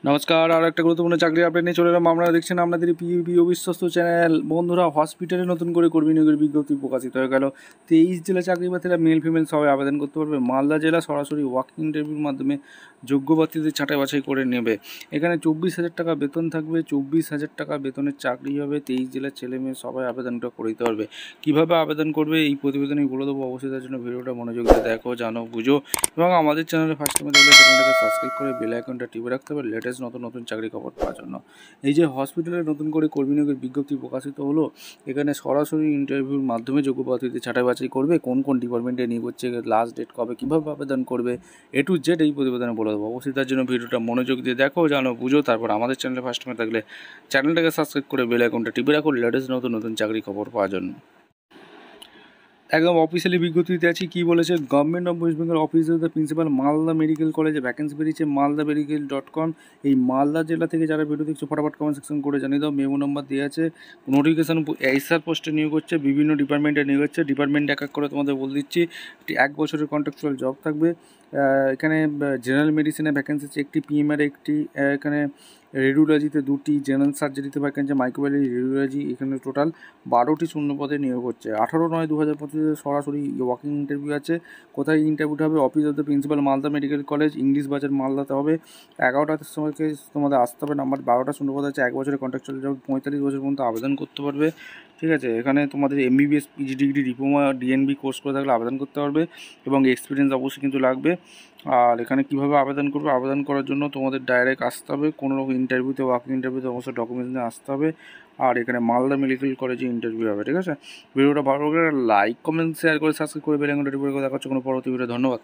নমস্কার, আর একটা গুরুত্বপূর্ণ চাকরি আপডেট নিয়ে চলে এলাম। আপনারা দেখছেন আপনাদের পিইউবি বিশ্বস্ত চ্যানেল। বন্ধুরা, হসপিটালে নতুন করে কর্মী নিয়োগের বিজ্ঞপ্তি প্রকাশিত হয়ে গেল। 23 জেলা চাকরি প্রার্থীরা মেল ফিমেল সবাই আবেদন করতে পারবে। মালদা জেলা সরাসরি ওয়াকিং ইন্টারভিউর মাধ্যমে যোগ্য প্রার্থীদের ছাঁটাই বাছাই করে নেবে। এখানে 24,000 টাকা বেতন থাকবে। 24,000 টাকা বেতনের চাকরি হবে। 23 জেলার ছেলে মেয়ে সবাই আবেদনটা করে দিতে পারবে। কীভাবে আবেদন করবে এই প্রতিবেদনেই বলে দেবো। অবশ্যই তার জন্য ভিডিওটা মনোযোগ দিয়ে দেখো, জানো, বুঝো এবং আমাদের চ্যানেলে ফার্স্ট টাইমে দেখলে চ্যানেলটাকে সাবস্ক্রাইব করে বেল আইকনটা টিপে রাখতে হবে লেটেস্ট নতুন চাকরি খবর পাওয়ার জন্য। এই যে হসপিটালে নতুন করে কর্মী নিয়োগের বিজ্ঞপ্তি প্রকাশিত হলো, এখানে সরাসরি ইন্টারভিউর মাধ্যমে যোগ্য প্রার্থীদের ছাঁটাই বাছাই করবে। কোন কোন ডিপার্টমেন্টে নিয়োগ হচ্ছে, লাস্ট ডেট কবে, কীভাবে আবেদন করবে, এ টু জেড এই প্রতিবেদনে বলে দেবো। অবশ্যই তার জন্য ভিডিওটা মনোযোগ দিয়ে দেখো, জানো, বুঝো। তারপর আমাদের চ্যানেলে ফার্স্ট টাইমে থাকলে চ্যানেলটাকে সাবস্ক্রাইব করে বেল আইকনটা টিপে রাখো লেটেস্ট নতুন চাকরি খবর পাওয়ার জন্য। একদম অফিসিয়ালি বিজ্ঞপ্তিতে আছি। কী বলেছে, government of West Bengal office of the principal Malda medical কলেজে ভ্যাকেন্সি বেরিয়েছে maldaMedical.com। এই মালদা জেলা থেকে যারা ভিডিও দেখছো ফটাফট কমেন্ট সেকশন করে জানিয়ে দাও। মেমো নাম্বার দেওয়া আছে। নোটিফিকেশান এইচআর পোস্টে নিয়োগ হচ্ছে, বিভিন্ন ডিপার্টমেন্টে নিয়োগ হচ্ছে। ডিপার্টমেন্ট এক এক করে তোমাদের বলে দিচ্ছি। 1 বছরের কন্ট্রাকচুয়াল জব থাকবে। এখানে জেনারেল মেডিসিনে ভ্যাকেন্সি আছে একটি, পিএমআর একটি, এখানে রেডিওলজিতে 2টি, জেনারেল সার্জারিতে ভ্যাকেন্সি, মাইক্রোবায়োলজি, রেডিওলজি, এখানে টোটাল 12টি শূন্যপদে নিয়োগ হচ্ছে। 18/9/2025 সরাসরি ওয়াকিং ইন্টারভিউ আছে। কোথায় ইন্টারভিউটা হবে? Office of the principal Malda medical college, English বাজার, মালদাতে হবে। 11টার সময়কে তোমাদের আসতে হবে। নাম্বার 12টা শূন্যপদ আছে। 1 বছরের কন্ট্রাকচুয়াল জব, 45 বছর পর্যন্ত আবেদন করতে পারবে। ঠিক আছে, এখানে তোমাদের MBBS, PG degree, diploma, DNB course করে থাকলে আবেদন করতে পারবে এবং এক্সপিরিয়েন্স অবশ্যই কিন্তু লাগবে। আর এখানে কীভাবে আবেদন করবে? আবেদন করার জন্য তোমাদের ডাইরেক্ট আসতে হবে। কোনো রকম ইন্টারভিউতে, ওয়াকিং ইন্টারভিউতে অবশ্যই ডকুমেন্টস নিয়ে আসতে হবে। আর এখানে মালদা মেডিকেল কলেজে ইন্টারভিউ হবে। ঠিক আছে, ভিডিওটা ভালো লাগলে লাইক, কমেন্ট, শেয়ার করে সাবস্ক্রাইব করে বেল আইকনটা টিপে দেখা হচ্ছে কোনো পরবর্তী ভিডিও। ধন্যবাদ।